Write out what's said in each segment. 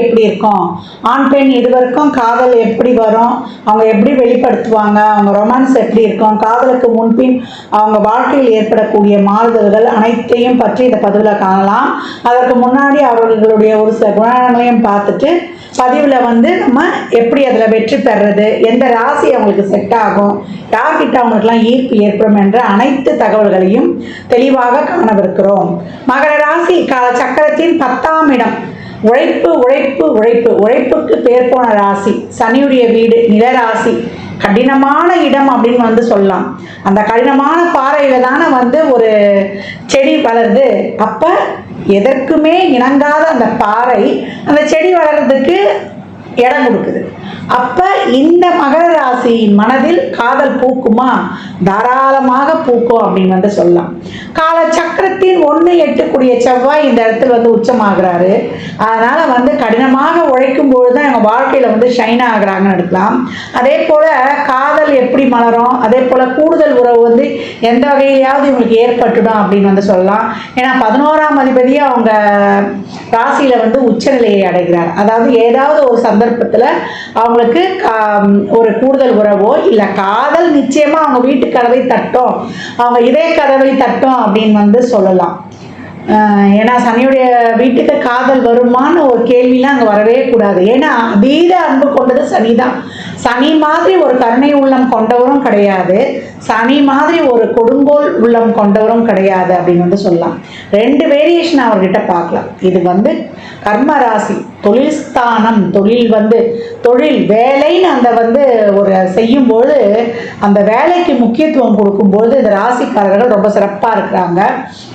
எப்படி இருக்கும், ஆண் பெண் இருவருக்கும் காதல் எப்படி வரும், அவங்க எப்படி வெளிப்படுத்துவாங்க, அவங்க ரொமான்ஸ் எப்படி இருக்கும், காதலுக்கு முன்பின் அவங்க வாழ்க்கையில் ஏற்படக்கூடிய மாறுதல்கள் அனைத்தையும் பற்றி இந்த பதிவில் காணலாம். அதற்கு முன்னாடி அவர்களுடைய ஒரு சில குணங்களையும் பார்த்துட்டு பதிவில் வந்து நம்ம எப்படி அதில் வெற்றி பெறுறது, எந்த ராசி அவங்களுக்கு செட் ஆகும், யார்கிட்ட அவங்களுக்குலாம் ஈர்ப்பு ஏற்படும் என்ற அனைத்து தகவல்களையும் தெளிவாக காணவிருக்கிறோம். மகர ராசி சக்கரத்தின் 10ஆம் இடம். உழைப்பு உழைப்பு உழைப்பு, உழைப்புக்கு பேர் போன ராசி, சனியுடைய வீடு, நிலராசி, கடினமான இடம் அப்படின்னு வந்து சொல்லலாம். அந்த கடினமான பாறையில தானே வந்து ஒரு செடி வளருது. அப்ப எதற்குமே இணங்காத அந்த பாறை அந்த செடி வளர்றதுக்கு இடம் கொடுக்குது. அப்ப இந்த மகர ராசியின் மனதில் காதல் பூக்குமா? தாராளமாக பூக்கும் அப்படின்னு வந்து சொல்லலாம். கால சக்கரத்தின் 1-8 செவ்வாய் இந்த இடத்துல வந்து உச்சமாகிறாரு. அதனால வந்து கடினமாக உழைக்கும் பொழுதுதான் எங்க வாழ்க்கையில வந்து ஷைன் ஆகுறாங்கன்னு எடுக்கலாம். அதே போல காதல் எப்படி மலரும், அதே போல கூடுதல் உறவு வந்து எந்த வகையிலாவது இவங்களுக்கு ஏற்பட்டுடும் அப்படின்னு வந்து சொல்லலாம். ஏன்னா 11ஆம் அதிபதியே அவங்க ராசியில வந்து உச்சநிலையை அடைகிறார். அதாவது ஏதாவது ஒரு சந்தர்ப்பத்துல அவங்களுக்கு ஒரு கூடுதல் உறவோ இல்லை காதல் நிச்சயமா அவங்க வீட்டு கதவை தட்டும், அவங்க இதே கதவை தட்டும் அப்படின்னு வந்து சொல்லலாம். ஏன்னா சனியுடைய வீட்டுக்கு காதல் வருமானு ஒரு கேள்விலாம் அங்கே வரவே கூடாது. ஏன்னா அதீத அன்பு கொண்டது சனிதான். சனி மாதிரி ஒரு கருணை உள்ளம் கொண்டவரும் கிடையாது, சனி மாதிரி ஒரு கொடுங்கோல் உள்ளம் கொண்டவரும் கிடையாது அப்படின்னு வந்து சொல்லலாம். 2 வேரியேஷன் அவர்கிட்ட பார்க்கலாம். இது வந்து கர்ம ராசி, தொழில் ஸ்தானம், தொழில் வந்து தொழில் வேலைன்னு அந்த வந்து ஒரு செய்யும்போது அந்த வேலைக்கு முக்கியத்துவம் கொடுக்கும்போது இந்த ராசிக்காரர்கள் ரொம்ப சிறப்பாக இருக்கிறாங்க.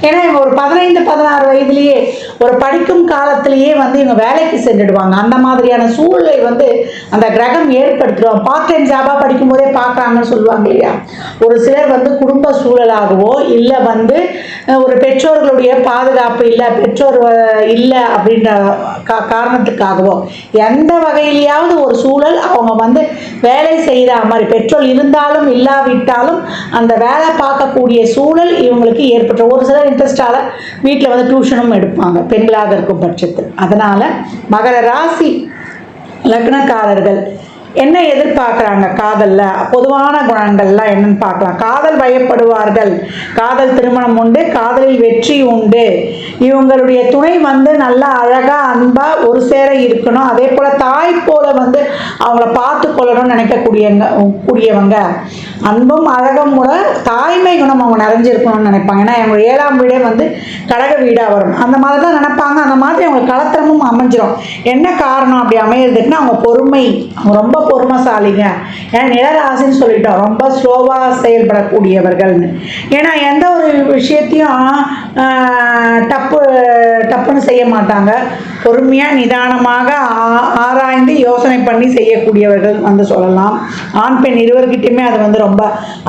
ஏன்னா இவங்க ஒரு 15-16 வயதிலேயே ஒரு படிக்கும் காலத்திலேயே வந்து இவங்க வேலைக்கு சென்றுடுவாங்க. அந்த மாதிரியான சூழலை வந்து அந்த கிரகம் ஏற்படுத்திடுவாங்க. பார்ட் டைம் ஜாபாக படிக்கும் போதே பார்க்குறாங்கன்னு சொல்லுவாங்க இல்லையா. ஒரு சிலர் வந்து குடும்ப சூழலாகவோ இல்லை வந்து ஒரு பெற்றோர்களுடைய பாதுகாப்பு இல்லை, பெற்றோர் இல்லை அப்படின்ற காரணத்துக்காகவோ எந்த வகையிலேயாவது ஒரு சூழல் அவங்க வந்து வேலை செய்கிற மாதிரி, பெற்றோர் இருந்தாலும் இல்லாவிட்டாலும் அந்த வேலை பார்க்கக்கூடிய சூழல் இவங்களுக்கு ஏற்பட்ட ஒரு சிலர் இன்ட்ரெஸ்டால வீட்டில் வந்து டியூஷனும் எடுப்பாங்க பெண்களாக இருக்கும் பட்சத்தில். அதனால மகர ராசி லக்னக்காரர்கள் என்ன எதிர்பார்க்குறாங்க காதல்ல, பொதுவான குணங்கள்லாம் என்னன்னு பார்க்கலாம். காதல் பயப்படுவார்கள், காதல் திருமணம் உண்டு, காதலில் வெற்றி உண்டு, இவங்களுடைய துணை வந்து நல்லா அழகா அன்பா ஒரு சேர இருக்கணும், அதே போல தாய் போல வந்து அவங்கள பார்த்து கொள்ளணும்னு நினைக்கக்கூடியவங்க, அன்பும் அழகும் கூட தாய்மை குணம் அவங்க நிறைஞ்சிருக்கணும்னு நினைப்பாங்க. ஏன்னா அவங்க 7ஆம் வீடே வந்து கடக வீடாக வரும். அந்த மாதிரி தான் நினைப்பாங்க. அந்த மாதிரி அவங்க கலத்திரமும் அமைஞ்சிரும். என்ன காரணம் அப்படி அமையிறதுக்குன்னா அவங்க பொறுமை, அவங்க ரொம்ப பொறுமைசாலிங்க. ஏன்னா நிலராசின்னு சொல்லிட்டோம், ரொம்ப ஸ்லோவாக செயல்படக்கூடியவர்கள்னு. ஏன்னா எந்த ஒரு விஷயத்தையும் டப்புன்னு செய்ய மாட்டாங்க. பொறுமையாக நிதானமாக ஆராய்ந்து யோசனை பண்ணி செய்யக்கூடியவர்கள் வந்து சொல்லலாம். ஆண் பெண் இருவர்கிட்டையுமே அது வந்து ரொம்ப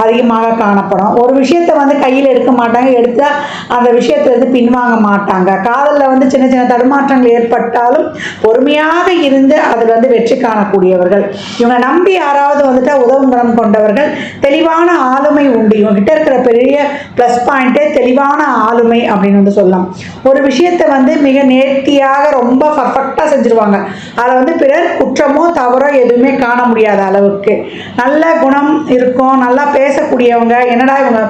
அதிகமாக காணப்படும். ஒரு விஷயத்தை வந்து கையில் எடுக்க மாட்டாங்க, எடுத்தால் அந்த விஷயத்துலேருந்து பின்வாங்க மாட்டாங்க. காதலில் வந்து சின்ன சின்ன தடுமாற்றங்கள் ஏற்பட்டாலும் பொறுமையாக இருந்து அதில் வந்து வெற்றி காணக்கூடியவர்கள். இவங்க நம்பி யாராவது வந்துட்டு உதவும் குணம் கொண்டவர்கள், தெளிவான ஆளுமை உண்டு. இவங்ககிட்ட இருக்கிற பெரிய ப்ளஸ் பாயிண்ட்டே தெளிவான ஆளுமை அப்படின்னு வந்து சொல்லலாம். ஒரு விஷயத்தை வந்து மிக நேர்த்தியாக ரொம்ப பர்ஃபெக்டாக செஞ்சுருவாங்க. அதில் வந்து பிறர் குற்றமோ தவறோ எதுவுமே காண முடியாத அளவுக்கு நல்ல குணம் இருக்கும். நல்லா பேசக்கூடியவங்க. என்னடா இவங்க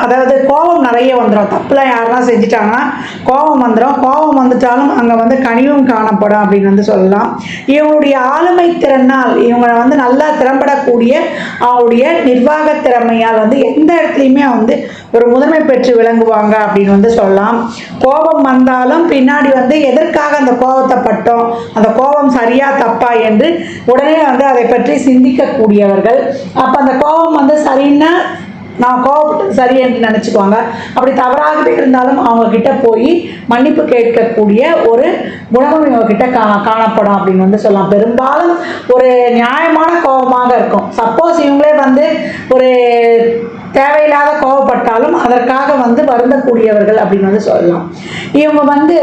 அதாவது கோபம் நிறைய வந்துடும். தப்புலாம் யாருன்னா செஞ்சுட்டாங்கன்னா கோபம் வந்துடும். கோபம் வந்துட்டாலும் அங்கே வந்து கனிவும் காணப்படும் அப்படின்னு வந்து சொல்லலாம். இவங்களுடைய ஆளுமை திறனால் இவங்களை வந்து நல்லா திறம்படக்கூடிய அவங்களுடைய நிர்வாக திறமையால் வந்து எந்த இடத்துலையுமே வந்து ஒரு முதன்மை பெற்று விளங்குவாங்க அப்படின்னு வந்து சொல்லலாம். கோபம் வந்தாலும் பின்னாடி வந்து எதற்காக அந்த கோபத்தை பட்டோம், அந்த கோபம் சரியா தப்பா என்று உடனே வந்து அதை பற்றி சிந்திக்கக்கூடியவர்கள். அப்போ அந்த கோபம் வந்து சரின்னா நான் கோபப்பட்டது சரி என்று நினச்சிக்குவாங்க. அப்படி தவறாகவே இருந்தாலும் அவங்கக்கிட்ட போய் மன்னிப்பு கேட்கக்கூடிய ஒரு குணமும் இவங்கக்கிட்ட காணப்படும் அப்படின்னு வந்து சொல்லலாம். பெரும்பாலும் ஒரு நியாயமான கோபமாக இருக்கும். சப்போஸ் இவங்களே வந்து ஒரு தேவையில்லாத கோபப்பட்டாலும் அதற்காக வந்து வருந்தக்கூடியவர்கள் அப்படின்னு வந்து சொல்லலாம். இவங்க வந்து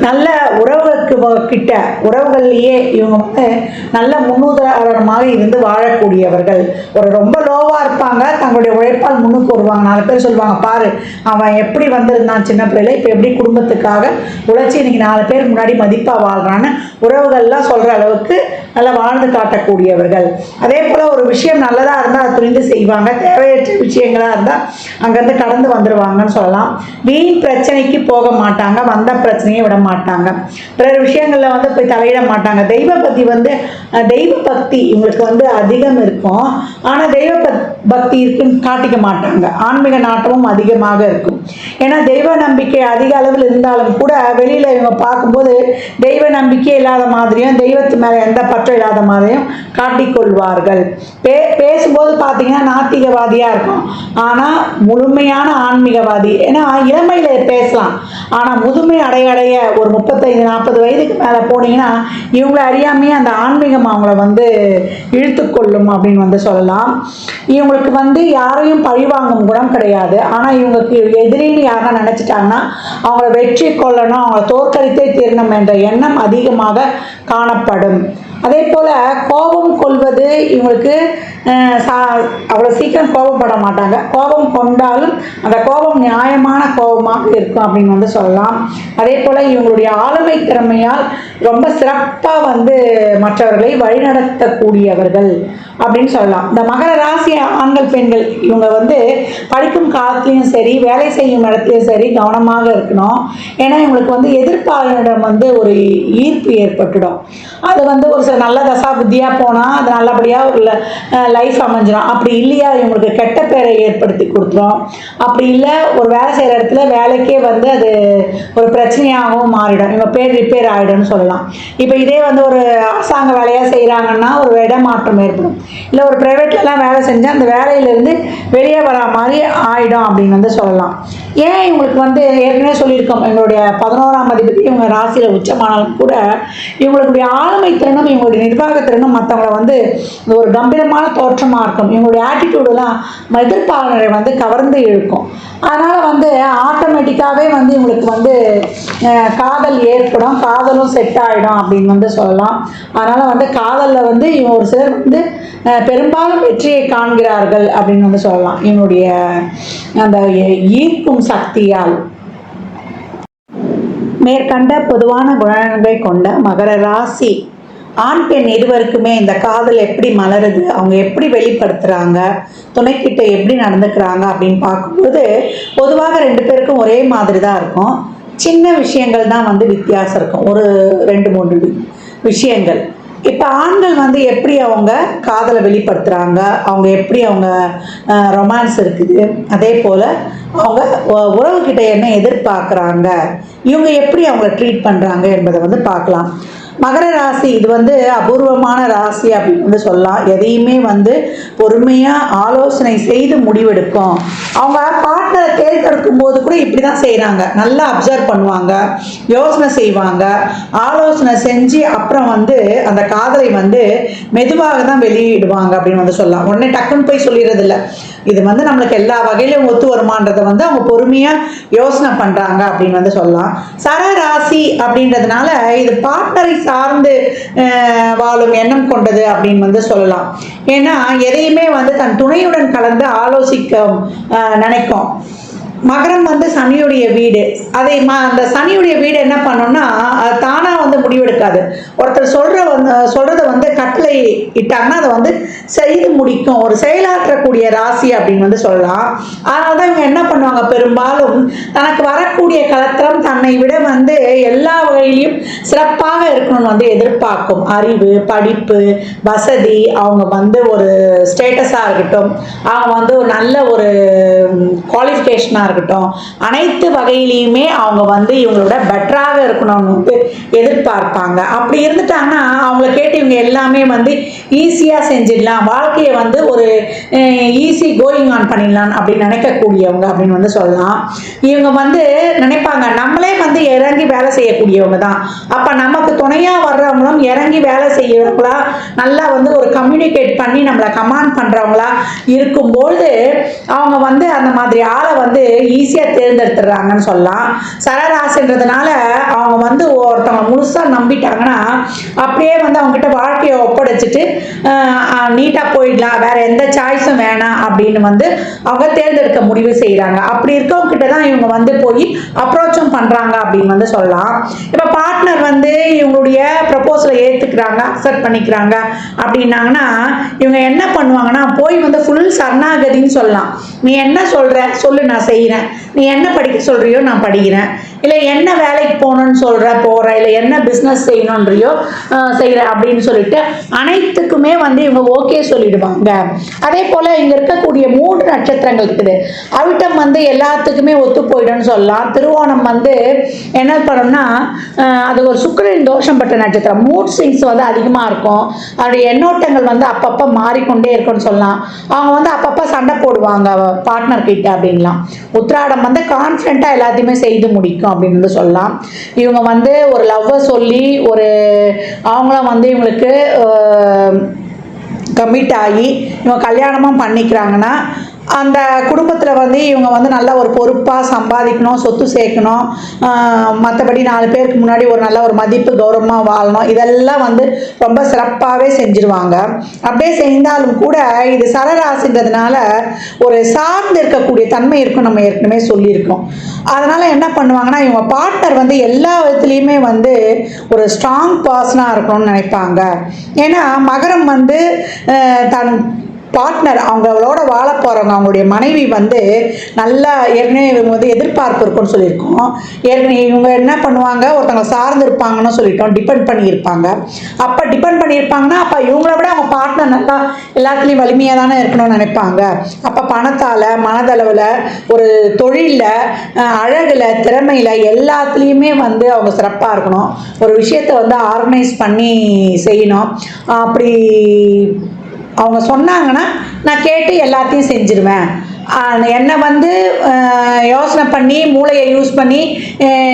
நல்ல உறவுகளுக்கு கிட்ட உறவுகள்லேயே இவங்க வந்து நல்ல முன்னுதாரணமாக இருந்து வாழக்கூடியவர்கள். ஒரு ரொம்ப லோவாக இருப்பாங்க, தங்களுடைய உழைப்பால் முன்னுக்கு வருவாங்க. 4 பேர் சொல்லுவாங்க, பாரு அவன் எப்படி வந்திருந்தான் சின்ன பிள்ளையில, இப்போ எப்படி குடும்பத்துக்காக உழைச்சி இன்னைக்கு 4 பேர் முன்னாடி மதிப்பாக வாழ்கிறான்னு உறவுகள்லாம் சொல்கிற அளவுக்கு நல்லா வாழ்ந்து காட்டக்கூடியவர்கள். அதே போல் ஒரு விஷயம் நல்லதாக இருந்தால் அதை துணிந்து செய்வாங்க, தேவையற்ற விஷயங்களாக இருந்தால் அங்கேருந்து கடந்து வந்துடுவாங்கன்னு சொல்லலாம். வீண் பிரச்சனைக்கு போக மாட்டாங்க, வந்த பிரச்சனையை விட மாட்டாங்க, பிறர் விஷயங்களில் வந்து போய் தலையிட மாட்டாங்க. தெய்வ பக்தி இவங்களுக்கு வந்து அதிகம் இருக்கும். ஆனால் தெய்வ பக்தி இருக்குன்னு காட்டிக்க மாட்டாங்க. ஆன்மீக நாட்டமும் அதிகமாக இருக்கும். ஏன்னா தெய்வ நம்பிக்கை அதிக அளவில் இருந்தாலும் கூட வெளியில் இவங்க பார்க்கும்போது தெய்வ நம்பிக்கை இல்லாத மாதிரியும் தெய்வத்து மேலே எந்த பற்றம் இல்லாத மாதிரியும் காட்டிக்கொள்வார்கள். பேசும்போது பார்த்தீங்கன்னா நாத்திகவாதியாக இருக்கும், ஆனால் முழுமையான ஆன்மீகவாதி. ஏன்னா இளமையில் பேசலாம், ஆனால் முதுமை அடைய ஒரு 35-40 வயதுக்கு மேலே போனீங்கன்னா இவங்களை அறியாமையே அந்த ஆன்மீகம் அவங்கள வந்து இழுத்துக்கொள்ளும் அப்படின்னு வந்து சொல்லலாம். இவங்களுக்கு வந்து யாரையும் பழிவாங்கும் குணம் கிடையாது. ஆனால் இவங்களுக்கு எதிரின்னு யாரும் நினச்சிட்டாங்கன்னா அவங்கள வெற்றி கொள்ளணும், அவங்கள தோற்கடித்தே தீரணும் என்ற எண்ணம் அதிகமாக காணப்படும். அதே போல் கோபம் கொள்வது இவங்களுக்கு அவ்வளோ சீக்கிரம் கோபப்பட மாட்டாங்க. கோபம் கொண்டாலும் அந்த கோபம் நியாயமான கோபமாக இருக்கும் அப்படின்னு வந்து சொல்லலாம். அதே போல் இவங்களுடைய ஆளுமை திறமையால் ரொம்ப சிறப்பாக வந்து மற்றவர்களை வழிநடத்தக்கூடியவர்கள் அப்படின்னு சொல்லலாம். இந்த மகர ராசி ஆண்கள் பெண்கள் இவங்க வந்து படிக்கும் காலத்துலேயும் சரி, வேலை செய்யும் இடத்துலையும் சரி கவனமாக இருக்கணும். ஏன்னா இவங்களுக்கு வந்து எதிர்ப்பாளரிடம் வந்து ஒரு ஈர்ப்பு ஏற்பட்டுடும். அது வந்து ஒரு சில நல்ல தசா புத்தியாக போனால் அது நல்லபடியாக ஒரு லைஃப் அமைஞ்சிடும். அப்படி இல்லையா இவங்களுக்கு கெட்ட பேரை ஏற்படுத்தி கொடுத்துரும். அப்படி இல்லை ஒரு வேலை செய்கிற இடத்துல வேலைக்கே வந்து அது ஒரு பிரச்சனையாகவும் மாறிடும், இவங்க பேர் ரிப்பேர் ஆகிடும்னு சொல்லலாம். இப்போ இதே வந்து ஒரு அரசாங்க வேலையாக செய்கிறாங்கன்னா ஒரு இடமாற்றம் ஏற்படும். இல்லை ஒரு ப்ரைவேட்லலாம் வேலை செஞ்சால் அந்த வேலையிலேருந்து வெளியே வர மாதிரி ஆகிடும் அப்படின்னு வந்து சொல்லலாம். ஏன் இவங்களுக்கு வந்து ஏற்கனவே சொல்லியிருக்கோம், எங்களுடைய 11ஆம் அதிபதி இவங்க ராசியில் உச்சமானாலும் கூட இவங்களுடைய ஆளுமை திறனும் இவங்களுடைய நிர்வாகத்திறனும் மற்றவங்களை வந்து ஒரு கம்பீரமான தோற்றமாக இருக்கும். இவங்களுடைய ஆட்டிடியூடெல்லாம் எதிர்ப்பாளரை வந்து கவர்ந்து இழுக்கும். அதனால் வந்து ஆட்டோமேட்டிக்காகவே வந்து இவங்களுக்கு வந்து காதல் ஏற்படும், காதலும் செட் ஆகிடும் அப்படின்னு வந்து சொல்லலாம். அதனால் வந்து காதலில் வந்து இவங்க ஒரு சிலர் வந்து பெரும்பாலும் வெற்றியை காண்கிறார்கள் அப்படின்னு வந்து சொல்லலாம். இவனுடைய அந்த ஈர்க்கும் சக்தியால். மேற்கண்ட பொதுவான குணங்களை கொண்ட மகர ராசி ஆண் பெண் இருவருக்குமே இந்த காதல் எப்படி மலருது, அவங்க எப்படி வெளிப்படுத்துகிறாங்க, துணைக்கிட்ட எப்படி நடந்துக்கிறாங்க அப்படின்னு பார்க்கும்போது பொதுவாக 2 பேருக்கும் ஒரே மாதிரி தான் இருக்கும். சின்ன விஷயங்கள் தான் வந்து வித்தியாசம் இருக்கும், ஒரு 2-3 விஷயங்கள். இப்போ ஆண்கள் வந்து எப்படி அவங்க காதலை வெளிப்படுத்துகிறாங்க, அவங்க எப்படி அவங்க ரொமான்ஸ் இருக்குது, அதே போல் அவங்க உறவுக்கிட்ட என்ன எதிர்பார்க்குறாங்க, இவங்க எப்படி அவங்கள ட்ரீட் பண்ணுறாங்க என்பதை வந்து பார்க்கலாம். மகர ராசி இது வந்து அபூர்வமான ராசி அப்படின்னு வந்து சொல்லலாம். எதையுமே வந்து பொறுமையாக ஆலோசனை செய்து முடிவெடுக்கும். அவங்க பார்ட்னரை தேர்ந்தெடுக்கும் போது கூட இப்படி தான் செய்கிறாங்க, நல்லா அப்சர்வ் பண்ணுவாங்க, யோசனை செய்வாங்க, ஆலோசனை செஞ்சு அப்புறம் வந்து அந்த காதலை வந்து மெதுவாக தான் வெளியிடுவாங்க அப்படின்னு வந்து சொல்லலாம். உடனே டக்குன்னு போய் சொல்லிடுறதில்ல. இது வந்து நம்மளுக்கு எல்லா வகையிலும் ஒத்து வருமானதை வந்து அவங்க பொறுமையாக யோசனை பண்ணுறாங்க அப்படின்னு வந்து சொல்லலாம். சர ராசி அப்படின்றதுனால இது பார்ட்னரை சார்ந்து வாழும் எண்ணம் கொண்டது அப்படின்னு வந்து சொல்லலாம். ஏன்னா எதையுமே வந்து தன் துணையுடன் கலந்து ஆலோசிக்க நினைக்கும். மகரம் வந்து சனியுடைய வீடு. அந்த சனியுடைய வீடு என்ன பண்ணோம்னா அது தானாக வந்து முடிவெடுக்காது. ஒருத்தர் சொல்கிறத வந்து கட்டளை இட்டாங்கன்னா அதை வந்து செய்து முடிக்கும், ஒரு செயலாற்றக்கூடிய ராசி அப்படின்னு வந்து சொல்லலாம். அதனால தான் இவங்க என்ன பண்ணுவாங்க, பெரும்பாலும் தனக்கு வரக்கூடிய கலத்திரம் தன்னை விட வந்து எல்லா வகையிலையும் சிறப்பாக இருக்கணும்னு வந்து எதிர்பார்க்கும். அறிவு, படிப்பு, வசதி, அவங்க வந்து ஒரு ஸ்டேட்டஸாக இருக்கட்டும், அவங்க வந்து ஒரு நல்ல ஒரு குவாலிஃபிகேஷனாக இருக்கட்டும், அனைத்து வகையிலையுமே அவங்க வந்து இவங்களோட பெட்டராக இருக்கணும்னு வந்து எதிர்பார்க்க எதிர்பார்ப்பாங்க. அப்படி இருந்துட்டாங்கன்னா அவங்கள கேட்டு இவங்க எல்லாமே வந்து ஈஸியாக செஞ்சிடலாம், வாழ்க்கையை வந்து ஒரு ஈஸி கோயிங் ஆன் பண்ணிடலாம் அப்படின்னு நினைக்கக்கூடியவங்க அப்படின்னு வந்து சொல்லலாம். இவங்க வந்து நினைப்பாங்க நம்மளே வந்து இறங்கி வேலை செய்யக்கூடியவங்க தான், அப்போ நமக்கு துணையாக வர்றவங்களும் இறங்கி வேலை செய்யறவங்களா, நல்லா வந்து ஒரு கம்யூனிகேட் பண்ணி நம்மளை கமாண்ட் பண்ணுறவங்களா இருக்கும்போது அவங்க வந்து அந்த மாதிரி ஆளை வந்து ஈஸியாக தேர்ந்தெடுத்துடுறாங்கன்னு சொல்லலாம். சரராசின்றதுனால அவங்க வந்து ஒருத்தவங்க முழுசாக நம்பிட்டாங்கன்னா அப்படியே வந்து அவங்ககிட்ட வாழ்க்கையை ஒப்படைச்சிட்டு நீட்டாக போயிடலாம், வேற எந்த சாய்ஸும் வேணாம் அப்படின்னு வந்து அவங்க தேர்ந்தெடுக்க முடிவு செய்கிறாங்க. அப்படி இருக்கவங்க கிட்ட தான் இவங்க வந்து போய் அப்ரோச்சும் பண்ணுறாங்க அப்படின்னு வந்து சொல்லலாம். இப்போ பார்ட்னர் வந்து இவங்களுடைய ப்ரப்போசலை ஏற்றுக்கிறாங்க, அக்செப்ட் பண்ணிக்கிறாங்க அப்படின்னாங்கன்னா இவங்க என்ன பண்ணுவாங்கன்னா போய் வந்து ஃபுல் சரணாகதின்னு சொல்லலாம். நீ என்ன சொல்கிற சொல்லு, நான் செய்கிறேன், நீ என்ன படிக்க சொல்கிறியோ நான் படிக்கிறேன், இல்லை என்ன வேலைக்கு போகணுன்னு சொல்கிற போகிறேன், இல்லை என்ன பிஸ்னஸ் செய்யணுன்றியோ செய்கிறேன் அப்படின்னு சொல்லிட்டு அனைத்துக்குமே வந்து இவங்க ஓகே சொல்லிடுவாங்க. அதே போல் இங்கே இருக்கக்கூடிய 3 நட்சத்திரங்கள் இருக்குது. அவிட்டம் வந்து எல்லாத்துக்குமே ஒத்து போயிடும்னு சொல்லலாம். திருவோணம் வந்து என்ன பண்ணோம்னா அது ஒரு சுக்கிரன் தோஷம் பட்ட நட்சத்திரம், மூட் ஸ்விங்ஸ் வந்து அதிகமாக இருக்கும், அதோடைய எண்ணோட்டங்கள் வந்து அப்பப்போ மாறிக்கொண்டே இருக்கும்னு சொல்லலாம். அவங்க வந்து அப்பப்போ சண்டை போடுவாங்க பார்ட்னர் கிட்ட அப்படின்லாம். உத்திராடம் வந்து கான்ஃபிடென்ட்டாக எல்லாத்தையுமே செய்து முடிக்கும் அப்படின்னு வந்து சொல்லலாம். இவங்க வந்து ஒரு லவ்வை சொல்லி ஒரு அவங்களும் வந்து இவங்களுக்கு கமிட் ஆகி இவங்க கல்யாணமும் பண்ணிக்கிறாங்கன்னா அந்த குடும்பத்தில் வந்து இவங்க வந்து நல்ல ஒரு பொறுப்பாக சம்பாதிக்கணும், சொத்து சேர்க்கணும், மற்றபடி 4 பேருக்கு முன்னாடி ஒரு நல்ல ஒரு மதிப்பு கௌரவமாக வாழணும், இதெல்லாம் வந்து ரொம்ப சிறப்பாகவே செஞ்சுருவாங்க. அப்படியே செய்தாலும் கூட இது சரராசின்றதுனால ஒரு சார்ந்து இருக்கக்கூடிய தன்மை இருக்கும், நம்ம ஏற்கனவே சொல்லியிருக்கோம். அதனால் என்ன பண்ணுவாங்கன்னா இவங்க பார்ட்னர் வந்து எல்லா விதத்துலேயுமே வந்து ஒரு ஸ்ட்ராங் பர்சனாக இருக்கணும்னு நினைப்பாங்க. ஏன்னா மகரம் வந்து தன் பார்ட்னர் அவங்களோட வாழ போகிறவங்க அவங்களுடைய மனைவி வந்து நல்லா ஏற்கனவே இவங்க வந்து எதிர்பார்ப்பு இருக்குன்னு சொல்லியிருக்கோம். ஏற்கனவே இவங்க என்ன பண்ணுவாங்க, ஒருத்தவங்க சார்ந்து இருப்பாங்கன்னு சொல்லிட்டோம், டிபெண்ட் பண்ணியிருப்பாங்க. அப்போ டிபெண்ட் பண்ணியிருப்பாங்கன்னா அப்போ இவங்கள விட அவங்க பார்ட்னர் நல்லா எல்லாத்துலேயும் வலிமையாக தானே இருக்கணும்னு நினைப்பாங்க. அப்போ பணத்தால், மனதளவில், ஒரு தொழிலில், அழகில், திறமையில் எல்லாத்துலேயுமே வந்து அவங்க சிறப்பாக இருக்கணும். ஒரு விஷயத்தை வந்து ஆர்கனைஸ் பண்ணி செய்யணும். அப்படி அவங்க சொன்னாங்கன்னா நான் கேட்டு எல்லாத்தையும் செஞ்சிருவேன். என்னை வந்து யோசனை பண்ணி மூளையை யூஸ் பண்ணி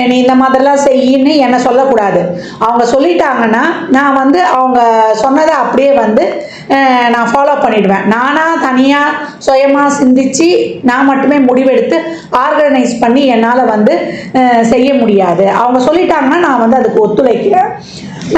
நீ இந்த மாதிரிலாம் செய்யின்னு என்னை சொல்லக்கூடாது. அவங்க சொல்லிட்டாங்கன்னா நான் வந்து அவங்க சொன்னதை அப்படியே வந்து நான் ஃபாலோ பண்ணிடுவேன். நானாக தனியாக சுயமாக சிந்தித்து நான் மட்டுமே முடிவெடுத்து ஆர்கனைஸ் பண்ணி என்னால் வந்து செய்ய முடியாது. அவங்க சொல்லிட்டாங்கன்னா நான் வந்து அதுக்கு ஒத்துழைக்கிறேன்,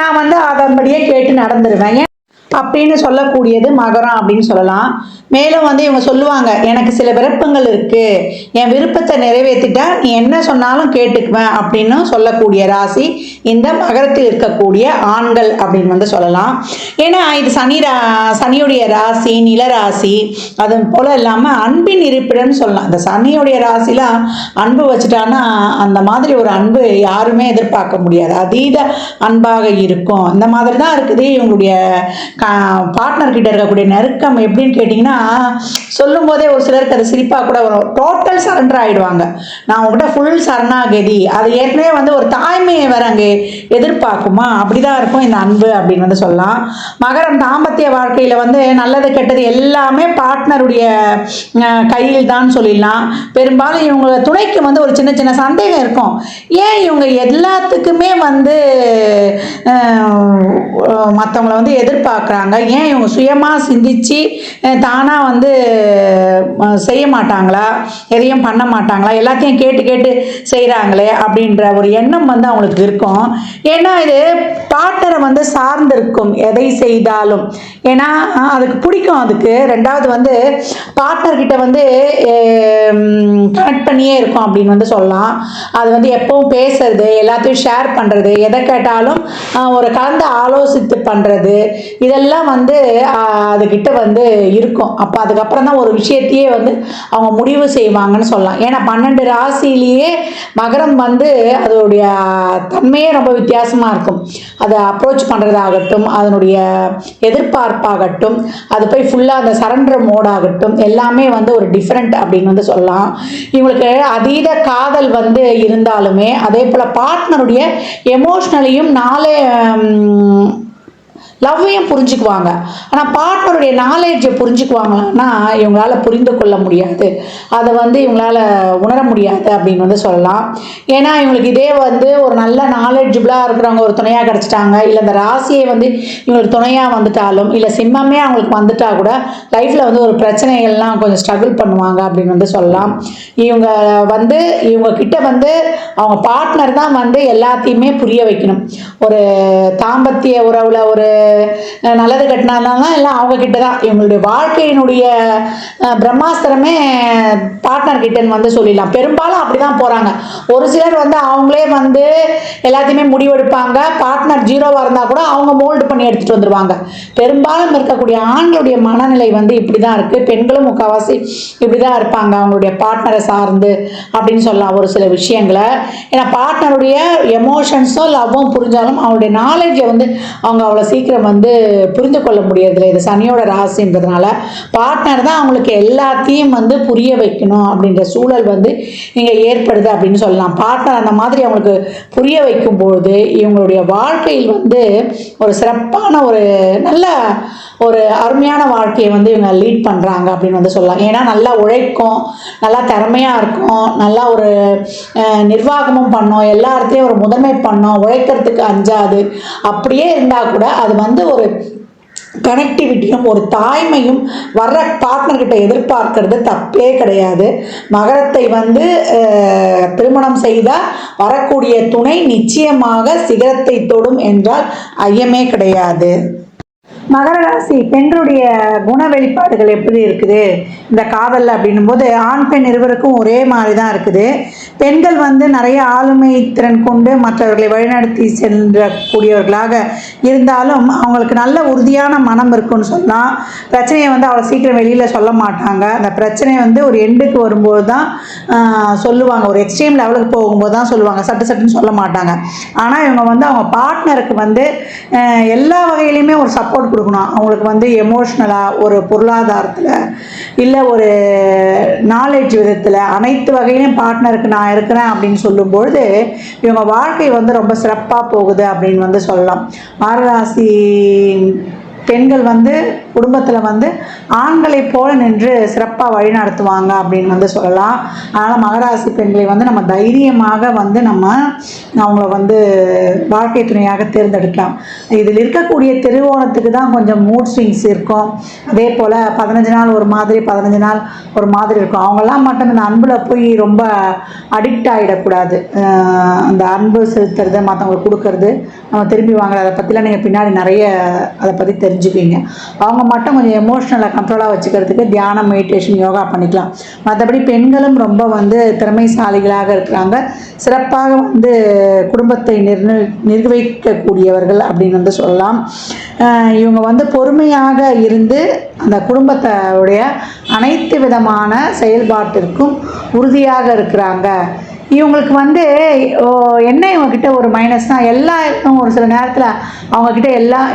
நான் வந்து அதன்படியே கேட்டு நடந்துடுவேன் அப்படின்னு சொல்லக்கூடியது மகரம் அப்படின்னு சொல்லலாம். மேலும் வந்து இவங்க சொல்லுவாங்க எனக்கு சில விருப்பங்கள் இருக்குது, என் விருப்பத்தை நிறைவேற்றிட்டா நீ என்ன சொன்னாலும் கேட்டுக்குவேன் அப்படின்னு சொல்லக்கூடிய ராசி இந்த மகரத்தில் இருக்கக்கூடிய ஆண்கள் அப்படின்னு வந்து சொல்லலாம். ஏன்னா இது சனியுடைய ராசி, நிலராசி, அது போல் இல்லாமல் அன்பின் இருப்பிடம்னு சொல்லலாம். இந்த சனியுடைய ராசிலாம் அன்பு வச்சுட்டான்னா அந்த மாதிரி ஒரு அன்பு யாருமே எதிர்பார்க்க முடியாது, அதீத அன்பாக இருக்கும். இந்த மாதிரி தான் இருக்குது இவங்களுடைய பார்ட்னர் கிட்ட இருக்கக்கூடிய நெருக்கம். எப்படின்னு கேட்டிங்கன்னா சொல்லும் போதே ஒரு சிலருக்கு அது சிரிப்பாக கூட வரும். டோட்டல் சரண்டர் ஆகிடுவாங்க, நான் உங்கள்கிட்ட ஃபுல் சரணாகதி. அது ஏற்கனவே வந்து ஒரு தாய்மையை வேற அங்கே எதிர்பார்க்குமா, அப்படிதான் இருக்கும் இந்த அன்பு அப்படின்னு வந்து சொல்லலாம். மகரம் தாம்பத்திய வாழ்க்கையில் வந்து நல்லது கெட்டது எல்லாமே பார்ட்னருடைய கையில் தான் சொல்லிடலாம். பெரும்பாலும் இவங்க துணைக்கு வந்து ஒரு சின்ன சின்ன சந்தேகம் இருக்கும், ஏன் இவங்க எல்லாத்துக்குமே வந்து மற்றவங்கள வந்து எதிர்பார்க்குறாங்க, ஏன் இவங்க சுயமாக சிந்திச்சு தானாக வந்து செய்ய மாட்டாங்களா, எதையும் பண்ண மாட்டாங்களா, எல்லாத்தையும் கேட்டு கேட்டு செய்கிறாங்களே அப்படின்ற ஒரு எண்ணம் வந்து அவங்களுக்கு இருக்கும். ஏன்னா இது பார்ட்னரை வந்து சார்ந்து இருக்கும் எதை செய்தாலும், ஏன்னா அதுக்கு பிடிக்கும். அதுக்கு ரெண்டாவது வந்து பார்ட்னர்கிட்ட வந்து கனெக்ட் பண்ணியே இருக்கும் அப்படின்னு வந்து சொல்லலாம். அது வந்து எப்பவும் பேசுறது, எல்லாத்தையும் ஷேர் பண்ணுறது, எதை கேட்டாலும் ஒரு கலந்து ஆலோசித்து பண்ணுறது, இதெல்லாம் இதெல்லாம் வந்து அதுக்கிட்ட வந்து இருக்கும். அப்போ அதுக்கப்புறம் தான் ஒரு விஷயத்தையே வந்து அவங்க முடிவு செய்வாங்கன்னு சொல்லலாம். ஏன்னா 12 ராசியிலேயே மகரம் வந்து அதோடைய தன்மையே ரொம்ப வித்தியாசமாக இருக்கும். அதை அப்ரோச் பண்ணுறதாகட்டும், அதனுடைய எதிர்பார்ப்பாகட்டும், அது போய் ஃபுல்லாக அந்த சரண்டர் மோடாகட்டும், எல்லாமே வந்து ஒரு டிஃப்ரெண்ட் அப்படின்னு வந்து சொல்லலாம். இவங்களுக்கு அதீத காதல் வந்து இருந்தாலுமே அதே போல் பார்ட்னருடைய எமோஷ்னலையும் லவ்வையும் புரிஞ்சுக்குவாங்க. ஆனால் பார்ட்னருடைய நாலேஜை புரிஞ்சுக்குவாங்கன்னா இவங்களால் புரிந்து கொள்ள முடியாது, அதை வந்து இவங்களால் உணர முடியாது அப்படின்னு வந்து சொல்லலாம். ஏன்னா இவங்களுக்கு இதே வந்து ஒரு நல்ல நாலேஜபிளாக இருக்கிறவங்க ஒரு துணையாக கிடச்சிட்டாங்க, இல்லை இந்த ராசியை வந்து இவங்களுக்கு துணையாக வந்துட்டாலும், இல்லை சிம்மமே அவங்களுக்கு வந்துட்டா கூட லைஃப்பில் வந்து ஒரு பிரச்சனைகள்லாம் கொஞ்சம் ஸ்ட்ரகிள் பண்ணுவாங்க அப்படின்னு வந்து சொல்லலாம். இவங்க கிட்ட வந்து அவங்க பார்ட்னர் தான் வந்து எல்லாத்தையுமே புரிய வைக்கணும். ஒரு தாம்பத்திய உறவில் ஒரு நல்லது கட்டினாலும் எல்லாம் அவங்க கிட்ட தான். இவங்களுடைய வாழ்க்கையினுடைய பிரம்மாஸ்திரமே பார்ட்னர் கிட்டன்னு வந்து சொல்லிடலாம். பெரும்பாலும் அப்படிதான் போறாங்க. ஒரு சிலர் வந்து அவங்களே வந்து எல்லாத்தையுமே முடிவெடுப்பாங்க. பார்ட்னர் ஜீரோவா இருந்தா கூட அவங்க மோல்டு பண்ணி எடுத்துட்டு வந்துருவாங்க. பெரும்பாலும் இருக்கக்கூடிய ஆண்களுடைய மனநிலை வந்து இப்படிதான் இருக்கு. பெண்களும் முக்கால்வாசி இப்படிதான் இருப்பாங்க, அவங்களுடைய பார்ட்னரை சார்ந்து அப்படின்னு சொல்லலாம் ஒரு சில விஷயங்களை. ஏன்னா பார்ட்னருடைய எமோஷன்ஸோ லவ்வும் புரிஞ்சாலும் அவங்களுடைய நாலேஜை வந்து அவங்க அவ்வளோ சீக்கிரம் வந்து புரிந்து கொள்ள முடியறதில்லை. இது சனியோட ராசின்றதுனால பார்ட்னர் தான் அவங்களுக்கு எல்லாத்தையும் வந்து புரிய வைக்கணும் அப்படின்ற சூழல் வந்து இங்கே ஏற்படுது அப்படின்னு சொல்லலாம். பார்ட்னர் அந்த மாதிரி அவங்களுக்கு புரிய வைக்கும்போது இவங்களுடைய வாழ்க்கையில் வந்து ஒரு சிறப்பான ஒரு நல்ல ஒரு அருமையான வாழ்க்கையை வந்து இவங்க லீட் பண்ணுறாங்க அப்படின்னு வந்து சொல்லலாம். ஏன்னா நல்லா உழைக்கும், நல்லா திறமையாக இருக்கும், நல்லா ஒரு நிர்வாகமும் பண்ணோம், எல்லாத்தையும் ஒரு முதன்மை பண்ணோம், உழைக்கிறதுக்கு அஞ்சாது. அப்படியே இருந்தால் கூட அது வந்து ஒரு கனெக்டிவிட்டியும் ஒரு தாய்மையும் வர்ற பார்ட்னர்கிட்ட எதிர்பார்க்கறது தப்பே கிடையாது. மகரத்தை வந்து திருமணம் செய்தால் வரக்கூடிய துணை நிச்சயமாக சிகரத்தை தொடும் என்றால் ஐயமே கிடையாது. மகர ராசி பெண்களுடைய குண வெளிப்பாடுகள் எப்படி இருக்குது இந்த காதலில் அப்படின்னும் போது ஆண் பெண் இருவருக்கும் ஒரே மாதிரி தான் இருக்குது. பெண்கள் வந்து நிறைய ஆளுமை திறன் கொண்டு மற்றவர்களை வழிநடத்தி செல்லக்கூடியவர்களாக இருந்தாலும் அவங்களுக்கு நல்ல உறுதியான மனம் இருக்குன்னு சொன்னால் பிரச்சனையை வந்து அவ்வளோ சீக்கிரம் வெளியில் சொல்ல மாட்டாங்க. அந்த பிரச்சனை வந்து ஒரு எண்டுக்கு வரும்போது தான் சொல்லுவாங்க, ஒரு எக்ஸ்ட்ரீம் லெவலுக்கு போகும்போது தான் சொல்லுவாங்க, சட்டுன்னு சொல்ல மாட்டாங்க. ஆனால் இவங்க வந்து அவங்க பார்ட்னருக்கு வந்து எல்லா வகையிலையுமே ஒரு சப்போர்ட் கொடுக்கணும். அவங்களுக்கு வந்து எமோஷ்னலாக, ஒரு பொருளாதாரத்தில், இல்லை ஒரு நாலேஜ் விதத்தில், அனைத்து வகையிலையும் பார்ட்னருக்கு நான் இருக்கிறேன் அப்படின்னு சொல்லும்பொழுது இவங்க வாழ்க்கை வந்து ரொம்ப சிறப்பாக போகுது அப்படின்னு வந்து சொல்லலாம். மகராசி பெண்கள் வந்து குடும்பத்தில் வந்து ஆண்களை போல நின்று சிறப்பாக வழி நடத்துவாங்க அப்படின்னு வந்து சொல்லலாம். அதனால் மகராசி பெண்களை வந்து நம்ம தைரியமாக வந்து நம்ம அவங்கள வந்து வாழ்க்கை துணையாக தேர்ந்தெடுக்கலாம். இதில் இருக்கக்கூடிய திருவோணத்துக்கு தான் கொஞ்சம் மூட் ஸ்விங்ஸ் இருக்கும். அதே போல் 15 நாள் ஒரு மாதிரி, 15 நாள் ஒரு மாதிரி இருக்கும். அவங்கெல்லாம் மட்டும் இந்த அன்பில் போய் ரொம்ப அடிக்ட் ஆகிடக்கூடாது. அந்த அன்பு செலுத்துறது, மற்றவங்களுக்கு கொடுக்கறது, நம்ம திரும்பி வாங்குறது, அதை பற்றிலாம் நீங்கள் பின்னாடி நிறைய அதை பற்றி தெரிஞ்சுப்பீங்க. அவங்க மட்டும் கொஞ்சம் எமோஷ்னலாக கண்ட்ரோலாக வச்சுக்கிறதுக்கு தியானம், மெடிடேஷன், யோகா பண்ணிக்கலாம். மற்றபடி பெண்களும் ரொம்ப வந்து திறமைசாலிகளாக இருக்கிறாங்க. சிறப்பாக வந்து குடும்பத்தை நிர்வகிக்கக்கூடியவர்கள் அப்படின்னு வந்து சொல்லலாம். இவங்க வந்து பொறுமையாக இருந்து அந்த குடும்பத்தோடைய அனைத்து விதமான செயல்பாட்டிற்கும் உறுதியாக இருக்கிறாங்க. இவங்களுக்கு வந்து என்ன இவங்கக்கிட்ட ஒரு மைனஸ்னால் எல்லாருக்கும் ஒரு சில நேரத்தில் அவங்கக்கிட்ட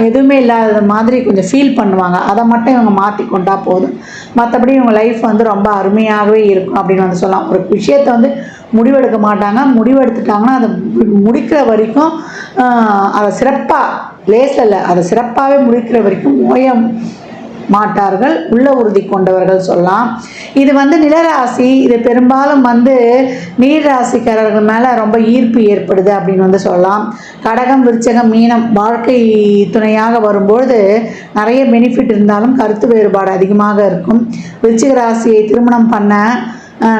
எதுவுமே இல்லாத மாதிரி கொஞ்சம் ஃபீல் பண்ணுவாங்க. அதை மட்டும் இவங்க மாற்றிக்கொண்டா போதும். மற்றபடி இவங்க லைஃப் வந்து ரொம்ப அருமையாகவே இருக்கும் அப்படின்னு வந்து சொல்லலாம். ஒரு விஷயத்தை வந்து முடிவெடுக்க மாட்டாங்க. முடிவெடுத்துட்டாங்கன்னா அதை முடிக்கிற வரைக்கும் அதை சிறப்பாக லேசில் இல்லை, அதை சிறப்பாகவே முடிக்கிற வரைக்கும் ஓயம் மாட்டார்கள். உள்ள உறுதி கொண்டவர்கள் சொல்லலாம். இது வந்து நிலராசி. இது பெரும்பாலும் வந்து நீர் ராசிக்காரர்கள் மேலே ரொம்ப ஈர்ப்பு ஏற்படுது அப்படின்னு வந்து சொல்லலாம். கடகம், விருச்சகம், மீனம் வாழ்க்கை துணையாக வரும்பொழுது நிறைய பெனிஃபிட் இருந்தாலும் கருத்து வேறுபாடு அதிகமாக இருக்கும். விருச்சிக ராசியை திருமணம் பண்ண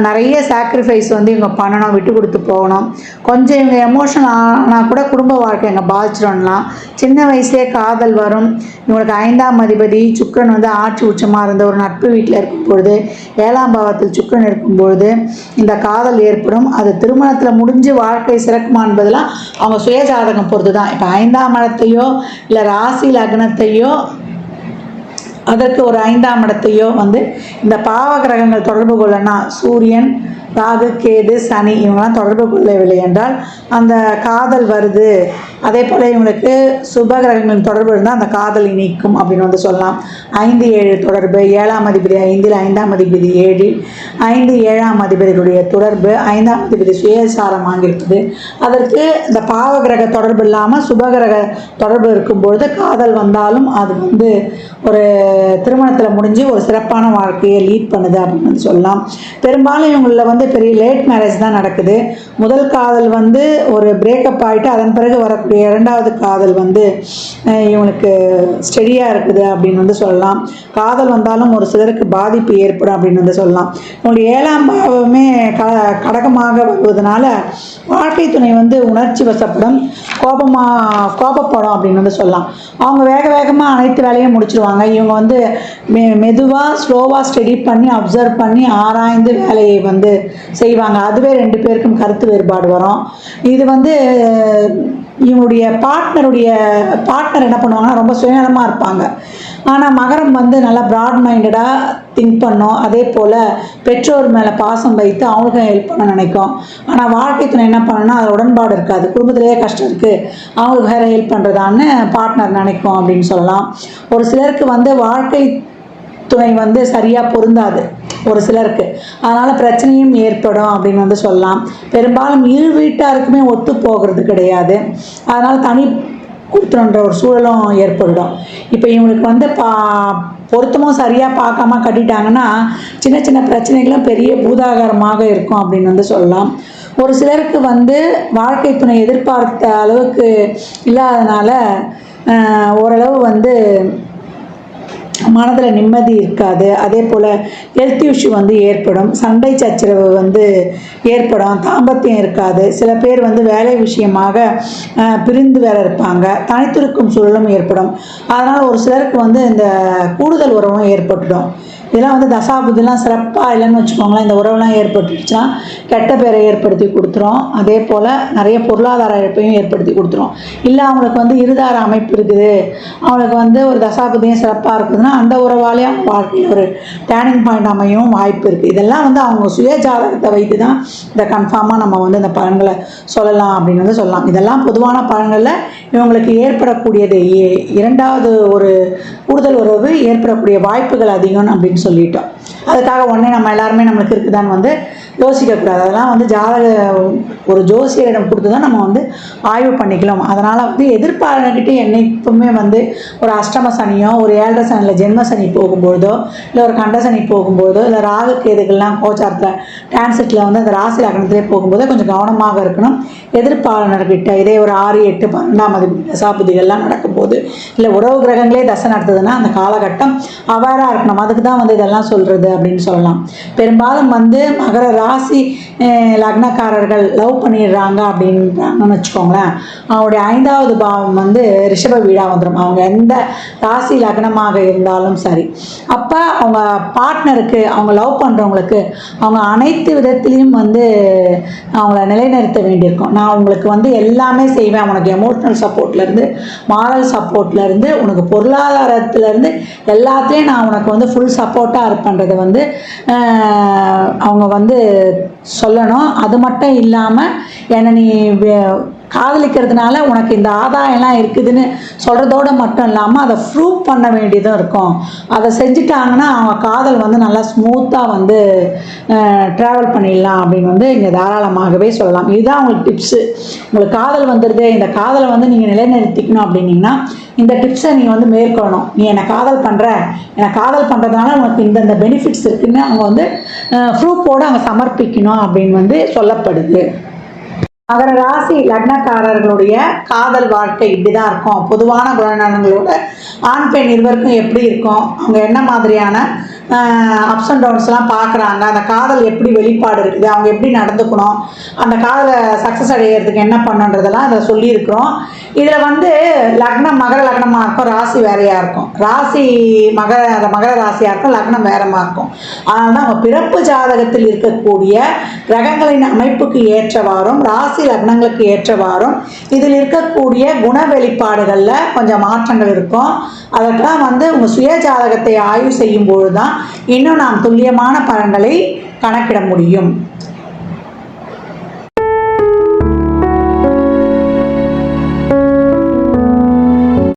நிறைய சாக்ரிஃபைஸ் வந்து இவங்க பண்ணணும், விட்டு கொடுத்து போகணும். கொஞ்சம் இவங்க எமோஷனல் ஆனால் கூட குடும்ப வாழ்க்கை இங்கே பாதிச்சிடலாம். சின்ன வயசுலேயே காதல் வரும். இவங்களுக்கு 5ஆம் அதிபதி சுக்கிரன் வந்து ஆட்சி உச்சமாக இருந்த ஒரு நட்பு வீட்டில் இருக்கும் பொழுது, 7ஆம் பாவத்தில் சுக்கிரன் இருக்கும்பொழுது இந்த காதல் ஏற்படும். அது திருமணத்தில் முடிஞ்சு வாழ்க்கை சிறக்குமா என்பதெல்லாம் அவங்க சுயஜாதகம் பொறுத்து தான். இப்போ 5ஆம் இடத்தையோ இல்லை ராசி லக்னத்தையோ அதற்கு ஒரு 5ஆம் இடத்தையோ வந்து இந்த பாவ கிரகங்கள் தொடர்பு கொள்ளனா சூரியன், ராகு, கேது, சனி இவங்கெல்லாம் தொடர்பு கொள்ளவில்லை என்றால் அந்த காதல் வருது. அதே போல் இவங்களுக்கு சுப கிரகங்களின் தொடர்பு இருந்தால் அந்த காதல் இனிக்கும் அப்படின்னு வந்து சொல்லலாம். 5-7 தொடர்பு, 7ஆம் அதிபதி 5இல், 5ஆம் அதிபதி 7இல், 5-7ஆம் அதிபதிகளுடைய தொடர்பு, 5ஆம் அதிபதி சுயசாரம் வாங்கியிருக்குது. அதற்கு இந்த பாவ கிரக தொடர்பு இல்லாமல் சுப கிரக தொடர்பு இருக்கும்பொழுது காதல் வந்தாலும் அது வந்து ஒரு திருமணத்தில் முடிஞ்சு ஒரு சிறப்பான வாழ்க்கையை லீட் பண்ணுது அப்படின்னு வந்து சொல்லலாம். பெரும்பாலும் இவங்களில் வந்து பெரிய லேட் மேரேஜ் தான் நடக்குது. முதல் காதல் வந்து ஒரு பிரேக்கப் ஆகிட்டு அதன் பிறகு வரக்கூடிய 2வது காதல் வந்து இவங்களுக்கு ஸ்டெடியாக இருக்குது அப்படின்னு வந்து சொல்லலாம். காதல் வந்தாலும் ஒரு சிலருக்கு பாதிப்பு ஏற்படும் அப்படின்னு வந்து சொல்லலாம். இவங்களுடைய 7ஆம் பாவமே கடகமாக வருவதனால வாழ்க்கை துணை வந்து உணர்ச்சி வசப்படும், கோபப்படும் அப்படின்னு வந்து சொல்லலாம். அவங்க வேக வேகமாக அனைத்து வேலையும் முடிச்சிருவாங்க. இவங்க வந்து மெதுவாக ஸ்லோவாக ஸ்டடி பண்ணி அப்சர்வ் பண்ணி ஆராய்ந்து வேலையை வந்து செய்வாங்க. அதுவே 2 பேருக்கும் கருத்து வேறுபாடு வரும். இது வந்து இவங்களுடைய பார்ட்னர் என்ன பண்ணுவாங்கன்னா ரொம்ப சுயநலமாக இருப்பாங்க. ஆனால் மகரம் வந்து நல்லா ப்ராட் மைண்டடாக திங்க் பண்ணும். அதே போல் பெற்றோர் மேலே பாசம் வைத்து அவங்களுக்கும் ஹெல்ப் பண்ண நினைக்கும். ஆனால் வாழ்க்கை துணை என்ன பண்ணணும்னா அது உடன்பாடு இருக்காது. குடும்பத்திலேயே கஷ்டம் இருக்குது, அவங்களுக்கு வேறு ஹெல்ப் பண்ணுறதான்னு பார்ட்னர் நினைக்கும் அப்படின்னு சொல்லலாம். ஒரு சிலருக்கு வந்து வாழ்க்கை துணை வந்து சரியாக பொருந்தாது ஒரு சிலருக்கு, அதனால் பிரச்சனையும் ஏற்படும் அப்படின்னு வந்து சொல்லலாம். பெரும்பாலும் இரு வீட்டாருக்குமே ஒத்து போகிறது கிடையாது. அதனால் தனி கொடுத்துன்ற ஒரு சூழலும் ஏற்படும். இப்போ இவங்களுக்கு வந்து பொருத்தமும் சரியாக பார்க்காம கட்டிட்டாங்கன்னா சின்ன சின்ன பிரச்சனைகளும் பெரிய பூதாகாரமாக இருக்கும் அப்படின்னு வந்து சொல்லலாம். ஒரு சிலருக்கு வந்து வாழ்க்கை துணை எதிர்பார்த்த அளவுக்கு இல்லாதனால ஓரளவு வந்து மனதில் நிம்மதி இருக்காது. அதே போல் ஹெல்த் இஷ்யூ வந்து ஏற்படும், சண்டை சச்சரவு வந்து ஏற்படும், தாம்பத்தியம் இருக்காது. சில பேர் வந்து வேலை விஷயமாக பிரிந்து வேற இருப்பாங்க, தனித்திருக்கும் சூழலும் ஏற்படும். அதனால் ஒரு சிலருக்கு வந்து இந்த கூடுதல் உறவும் ஏற்பட்டுடும். இதெல்லாம் வந்து தசாபுதிலாம் சிறப்பாக இல்லைன்னு வச்சுக்கோங்களேன். இந்த உறவுலாம் ஏற்பட்டுச்சுன்னா கெட்ட பேரை ஏற்படுத்தி கொடுத்துரும். அதே போல் நிறைய பொருளாதார இழப்பையும் ஏற்படுத்தி கொடுத்துரும். இல்லை அவங்களுக்கு வந்து இருதார அமைப்பு இருக்குது, அவங்களுக்கு வந்து ஒரு தசாபுதியும் சிறப்பாக இருக்குதுன்னா அந்த உறவாலேயே அவங்க வாழ்க்கையில் ஒரு டேர்னிங் பாயிண்ட் அமையும் வாய்ப்பு இருக்குது. இதெல்லாம் வந்து அவங்க சுய ஜாதகத்தை வைத்து தான் இதை கன்ஃபார்மாக நம்ம வந்து இந்த பலன்களை சொல்லலாம் அப்படின்னு வந்து சொல்லலாம். இதெல்லாம் பொதுவான பலன்களில் இவங்களுக்கு ஏற்படக்கூடியது 2வது ஒரு கூடுதல் உறவு ஏற்படக்கூடிய வாய்ப்புகள் அதிகம் அப்படின்னு சொல்லிட்டோம். அதுக்காக உடனே நம்ம எல்லாருமே நம்மளுக்கு இருக்குதான்னு வந்து யோசிக்கக்கூடாது. அதெல்லாம் வந்து ஒரு ஜோசியரிடம் கொடுத்து தான் நம்ம வந்து ஆய்வு பண்ணிக்கலாம். அதனால் வந்து எதிர்பார்க்கிட்டு என்னைக்குமே வந்து ஒரு அஷ்டம சனியோ ஒரு 7.5 சனியில் ஜென்ம சனி போகும்போதோ இல்லை ஒரு கண்ட சனி போகும்போதோ இல்லை ராகு கேதுகள்லாம் கோச்சாரத்தில் டிரான்சிட்டில் வந்து அந்த ராசி லக்னத்திலே போகும்போது கொஞ்சம் கவனமாக இருக்கணும். எதிர்ப்பாளர்கிட்ட இதே ஒரு 6, 8, 12ஆம் அதிபதி தசாபுதிகள்லாம் நடக்கும்போது இல்லை உறவு கிரகங்களே தசை நடத்துதுன்னா அந்த காலகட்டம் அவேராக இருக்கணும். அதுக்கு தான் வந்து இதெல்லாம் சொல்கிறது அப்படின்னு சொல்லலாம். பெரும்பாலும் வந்து மகர ராசி லக்னக்காரர்கள் லவ் பண்ணிடுறாங்க அப்படின்றாங்கன்னு வச்சுக்கோங்களேன். அவங்களுடைய 5வது பாவம் வந்து ரிஷப வீடாக வந்துடும். அவங்க எந்த ராசி லக்னமாக இருந்தாலும் சரி, அப்போ அவங்க பார்ட்னருக்கு அவங்க லவ் பண்ணுறவங்களுக்கு அவங்க அனைத்து விதத்துலேயும் வந்து அவங்கள நிலைநிறுத்த வேண்டியிருக்கும். நான் உங்களுக்கு வந்து எல்லாமே செய்வேன், உனக்கு எமோஷ்னல் சப்போர்ட்லேருந்து மாரல் சப்போர்ட்லேருந்து உனக்கு பொருளாதாரத்துலேருந்து எல்லாத்துலேயும் நான் உனக்கு வந்து ஃபுல் சப்போர்ட்டாக இருப்பேன்றதை வந்து அவங்க வந்து சொல்லணும். அது மட்டும் இல்லாமல் என்னை நீ காதலிக்கிறதுனால உனக்கு இந்த ஆதாயம்லாம் இருக்குதுன்னு சொல்கிறதோடு மட்டும் இல்லாமல் அதை ப்ரூவ் பண்ண வேண்டியதும் இருக்கும். அதை செஞ்சுட்டாங்கன்னா அவங்க காதல் வந்து நல்லா ஸ்மூத்தாக வந்து ட்ராவல் பண்ணிடலாம் அப்படின்னு வந்து இங்கே தாராளமாகவே சொல்லலாம். இதுதான் உங்களுக்கு டிப்ஸு. உங்களுக்கு காதல் வந்துடுது, இந்த காதலை வந்து நீங்கள் நிலைநிறுத்திக்கணும் அப்படின்னிங்கன்னா இந்த டிப்ஸை நீங்கள் வந்து மேற்கொள்ளணும். நீ என்னை காதல் பண்ணுறதுனால உனக்கு இந்த பெனிஃபிட்ஸ் இருக்குதுன்னு அவங்க வந்து ப்ரூஃபோடு அங்கே சமர்ப்பிக்கணும் அப்படின்னு வந்து சொல்லப்படுது. மகர ராசி லக்னக்காரர்களுடைய காதல் வாழ்க்கை இப்படிதான் இருக்கும். பொதுவான குணநலங்களோட ஆண் பெண் இருவருக்கும் எப்படி இருக்கும், அவங்க என்ன மாதிரியான அப்ஸ் அண்ட் டவுன்ஸ்லாம் பார்க்குறாங்க, அந்த காதல் எப்படி வெளிப்பாடு இருக்குது, அவங்க எப்படி நடந்துக்கணும், அந்த காதலை சக்ஸஸ் அடைகிறதுக்கு என்ன பண்ணுன்றதெல்லாம் இதில் சொல்லியிருக்கிறோம். இதில் வந்து லக்னம் மகர லக்னமாக இருக்கும், ராசி வேறையாக இருக்கும். ராசி மகர ராசியாக இருக்கும், லக்னம் வேறமாக இருக்கும். அதனால தான் அவங்க பிறப்பு ஜாதகத்தில் இருக்கக்கூடிய கிரகங்களின் அமைப்புக்கு ஏற்றவாறும் ராசி லக்னங்களுக்கு ஏற்றவாறும் இதில் இருக்கக்கூடிய குண வெளிப்பாடுகளில் கொஞ்சம் மாற்றங்கள் இருக்கும். அதற்கெல்லாம் வந்து உங்கள் சுய ஜாதகத்தை ஆய்வு செய்யும் பொழுது தான் இன்னும் நாம் துல்லியமான பலன்களை கணக்கிட முடியும்.